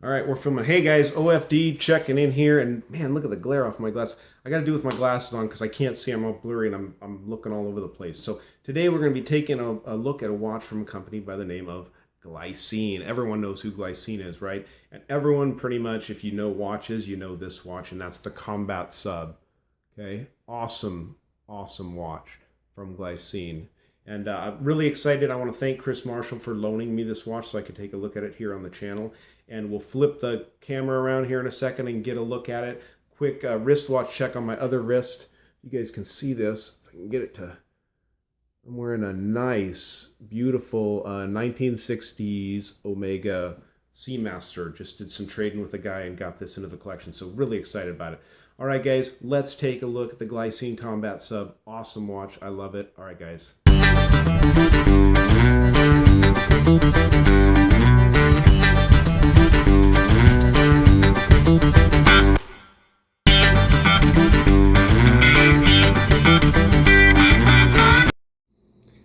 All right, we're filming. Hey guys, OFD checking in here, and man, look at the glare off my glass. I got to do with my glasses on because I can't see. I'm all blurry and I'm looking all over the place. So today we're going to be taking a look at a watch from a company by the name of Glycine. Everyone knows who Glycine is, right? And everyone pretty much, if you know watches, you know this watch, and that's the Combat Sub. Okay, awesome watch from Glycine. And I'm really excited. I want to thank Chris Marshall for loaning me this watch so I could take a look at it here on the channel. And we'll flip the camera around here in a second and get a look at it. Quick wristwatch check on my other wrist. You guys can see this. If I can get it to... I'm wearing a nice, beautiful 1960s Omega Seamaster. Just did some trading with a guy and got this into the collection. So really excited about it. All right, guys, let's take a look at the Glycine Combat Sub. Awesome watch. I love it. All right, guys.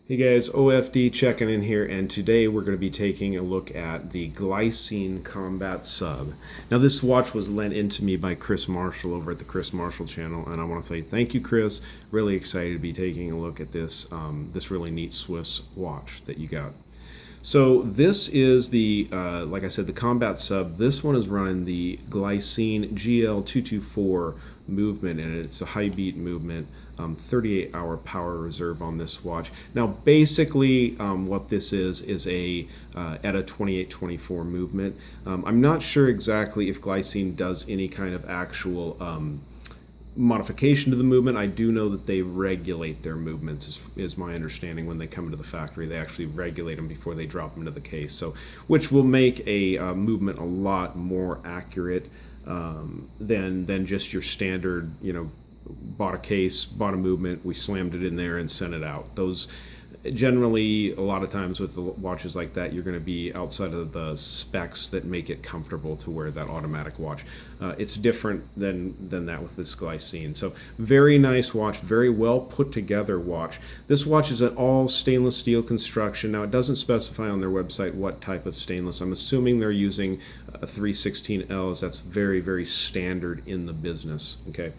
Hey guys, OFD checking in here, and today we're going to be taking a look at the Glycine Combat Sub. Now this watch was lent into me by Chris Marshall over at the Chris Marshall channel, and I want to say thank you, Chris. Really excited to be taking a look at this this really neat Swiss watch that you got. So this is the, like I said, the Combat Sub. This one is running the Glycine GL224 movement, and it's a high beat movement, 38-hour power reserve on this watch. Now basically what this is a ETA 2824 movement. I'm not sure exactly if Glycine does any kind of actual modification to the movement. I do know that they regulate their movements, is my understanding. When they come into the factory, they actually regulate them before they drop them into the case, so which will make a movement a lot more accurate than just your standard, you know, bought a case, bought a movement, we slammed it in there and sent it out. Those generally, a lot of times with the watches like that, you're going to be outside of the specs that make it comfortable to wear that automatic watch. It's different than that with this Glycine. So very nice watch, very well put together watch. This watch is an all stainless steel construction. Now it doesn't specify on their website what type of stainless. I'm assuming they're using a 316L, that's very, very standard in the business. Okay.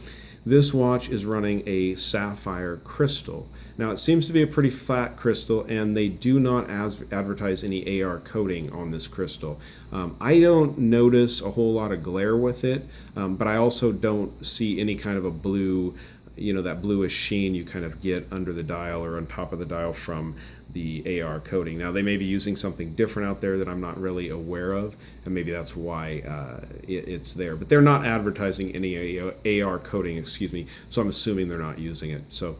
This watch is running a Sapphire Crystal. Now it seems to be a pretty flat crystal, and they do not advertise any AR coating on this crystal. I don't notice a whole lot of glare with it, but I also don't see any kind of a blue, you know, that bluish sheen you kind of get under the dial or on top of the dial from the AR coating. Now they may be using something different out there that I'm not really aware of, and maybe that's why it's there. But they're not advertising any AR coating, excuse me, so I'm assuming they're not using it. So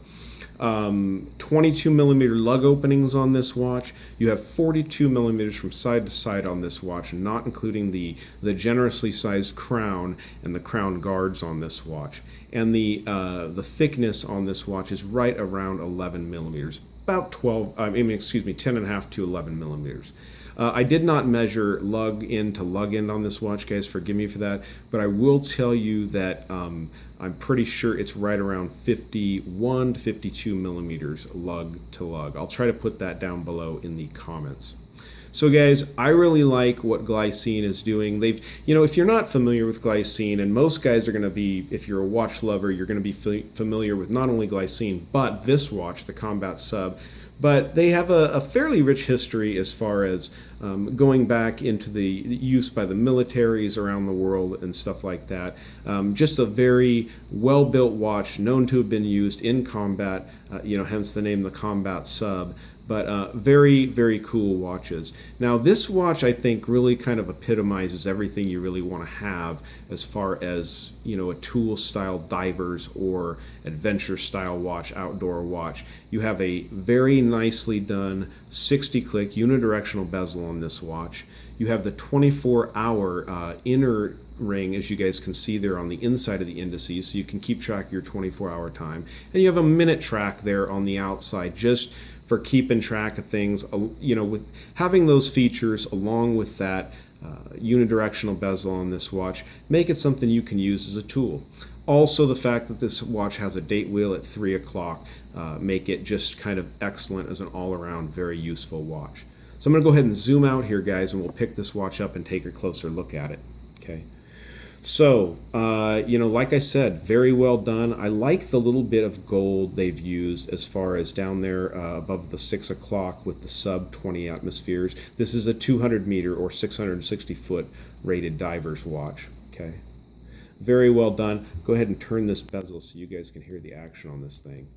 22 millimeter lug openings on this watch. You have 42 millimeters from side to side on this watch, not including the generously sized crown and the crown guards on this watch. And the thickness on this watch is right around 11 millimeters, about 10.5 to 11 millimeters. I did not measure lug in to lug end on this watch, guys, forgive me for that, but I will tell you that I'm pretty sure it's right around 51 to 52 millimeters lug to lug. I'll try to put that down below in the comments. So guys, I really like what Glycine is doing. They've, you know, if you're not familiar with Glycine, and most guys are going to be, if you're a watch lover, you're going to be familiar with not only Glycine, but this watch, the Combat Sub. But they have a fairly rich history as far as going back into the use by the militaries around the world and stuff like that. Just a very well-built watch, known to have been used in combat, you know, hence the name the Combat Sub. But very, very cool watches. Now this watch, I think, really kind of epitomizes everything you really want to have as far as, you know, a tool style divers or adventure style watch, outdoor watch. You have a very nicely done 60 click unidirectional bezel on this watch. You have the 24-hour inner ring, as you guys can see there on the inside of the indices, so you can keep track of your 24-hour time. And you have a minute track there on the outside, just for keeping track of things. You know, with having those features along with that unidirectional bezel on this watch, make it something you can use as a tool. Also, the fact that this watch has a date wheel at 3 o'clock make it just kind of excellent as an all-around very useful watch. So I'm going to go ahead and zoom out here, guys, and we'll pick this watch up and take a closer look at it. Okay. So, you know, like I said, very well done. I like the little bit of gold they've used as far as down there above the 6 o'clock with the sub 20 atmospheres. This is a 200 meter or 660 foot rated diver's watch. Okay. Very well done. Go ahead and turn this bezel so you guys can hear the action on this thing.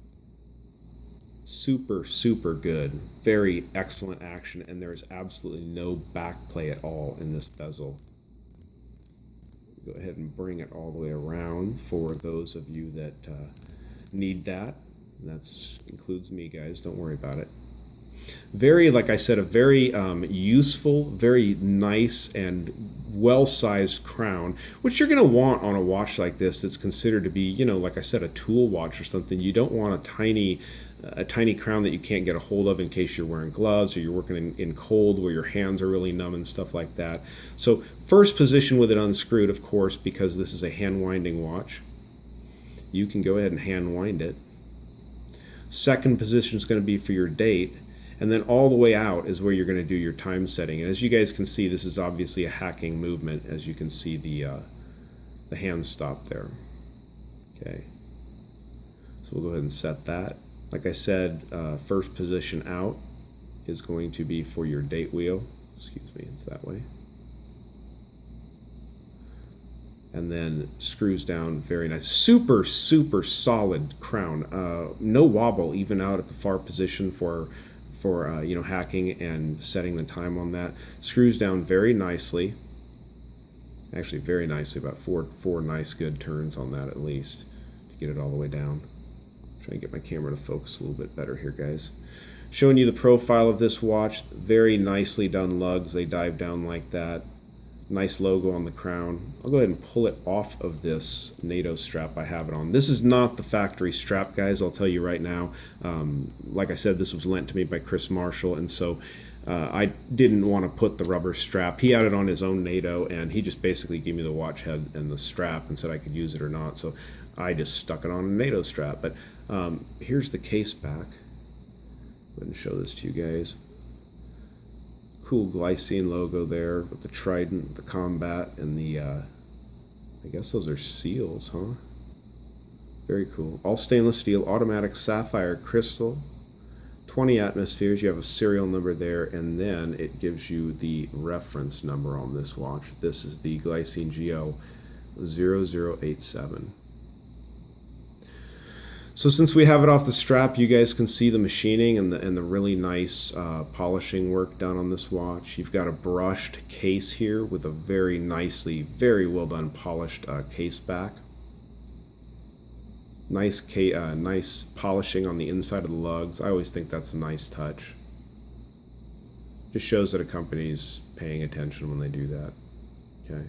Super, super good. Very excellent action, and there is absolutely no back play at all in this bezel. Go ahead and bring it all the way around for those of you that need that. And that includes me, guys. Don't worry about it. Very, like I said, a very useful, very nice and well-sized crown, which you're going to want on a watch like this that's considered to be, you know, like I said, a tool watch or something. You don't want a tiny crown that you can't get a hold of in case you're wearing gloves or you're working in cold where your hands are really numb and stuff like that. So first position with it unscrewed, of course, because this is a hand winding watch. You can go ahead and hand wind it. Second position is going to be for your date. And then all the way out is where you're going to do your time setting. And as you guys can see, this is obviously a hacking movement. As you can see the hand stop there. Okay. So we'll go ahead and set that. Like I said, first position out is going to be for your date wheel. Excuse me, it's that way. And then screws down, very nice. Super, super solid crown. No wobble even out at the far position for you know, hacking and setting the time on that. Screws down very nicely. Actually, very nicely. About four nice good turns on that at least to get it all the way down. Try and get my camera to focus a little bit better here, guys. Showing you the profile of this watch. Very nicely done lugs. They dive down like that. Nice logo on the crown. I'll go ahead and pull it off of this Nato strap I have it on. This is not the factory strap, guys, I'll tell you right now. Like I said, this was lent to me by Chris Marshall, and so I didn't want to put the rubber strap. He had it on his own Nato, and he just basically gave me the watch head and the strap and said I could use it or not. So I just stuck it on a Nato strap. But here's the case back. Go ahead and show this to you guys. Cool Glycine logo there with the trident, the combat, and the, I guess those are seals, huh? Very cool. All stainless steel, automatic sapphire crystal, 20 atmospheres. You have a serial number there, and then it gives you the reference number on this watch. This is the Glycine GL0087. So since we have it off the strap, you guys can see the machining and the really nice polishing work done on this watch. You've got a brushed case here with a very nicely, very well done polished case back. Nice polishing on the inside of the lugs. I always think that's a nice touch. Just shows that a company's paying attention when they do that. Okay.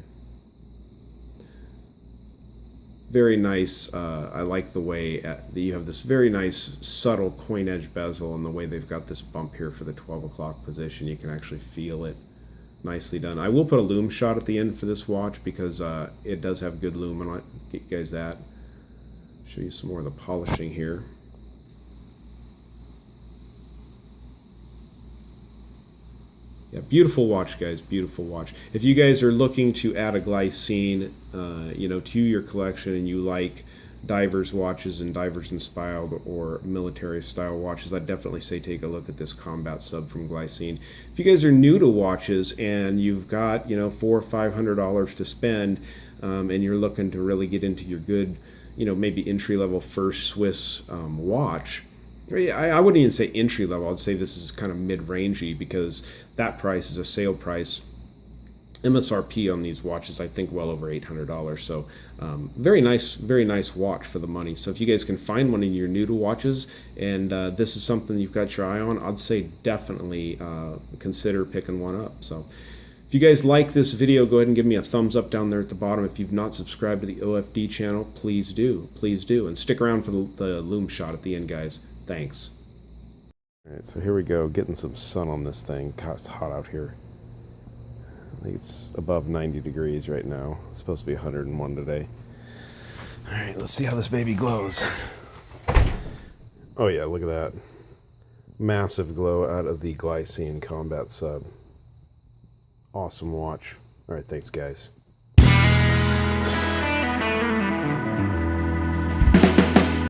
Very nice. I like the way that you have this very nice subtle coin edge bezel, and the way they've got this bump here for the 12 o'clock position. You can actually feel it. Nicely done. I will put a Loom Shot at the end for this watch because it does have good loom on it. Get you guys that. Show you some more of the polishing here. Yeah, beautiful watch, guys. Beautiful watch. If you guys are looking to add a Glycine, you know, to your collection, and you like divers watches and divers inspired or military style watches, I'd definitely say take a look at this combat sub from Glycine. If you guys are new to watches and you've got, you know, $400 or $500 to spend, and you're looking to really get into your good, you know, maybe entry-level first Swiss watch. I wouldn't even say entry level. I'd say this is kind of mid-rangey because that price is a sale price. MSRP on these watches, I think, well over $800. So very nice watch for the money. So if you guys can find one and you're new to watches, and this is something you've got your eye on, I'd say definitely consider picking one up. So if you guys like this video, go ahead and give me a thumbs up down there at the bottom. If you've not subscribed to the OFD channel, please do. Please do. And stick around for the Loom Shot at the end, guys. Thanks. All right, so here we go, getting some sun on this thing. God, it's hot out here. I think it's above 90 degrees right now. It's supposed to be 101 today. All right, let's see how this baby glows. Oh yeah, look at that. Massive glow out of the Glycine Combat Sub. Awesome watch. All right, thanks guys.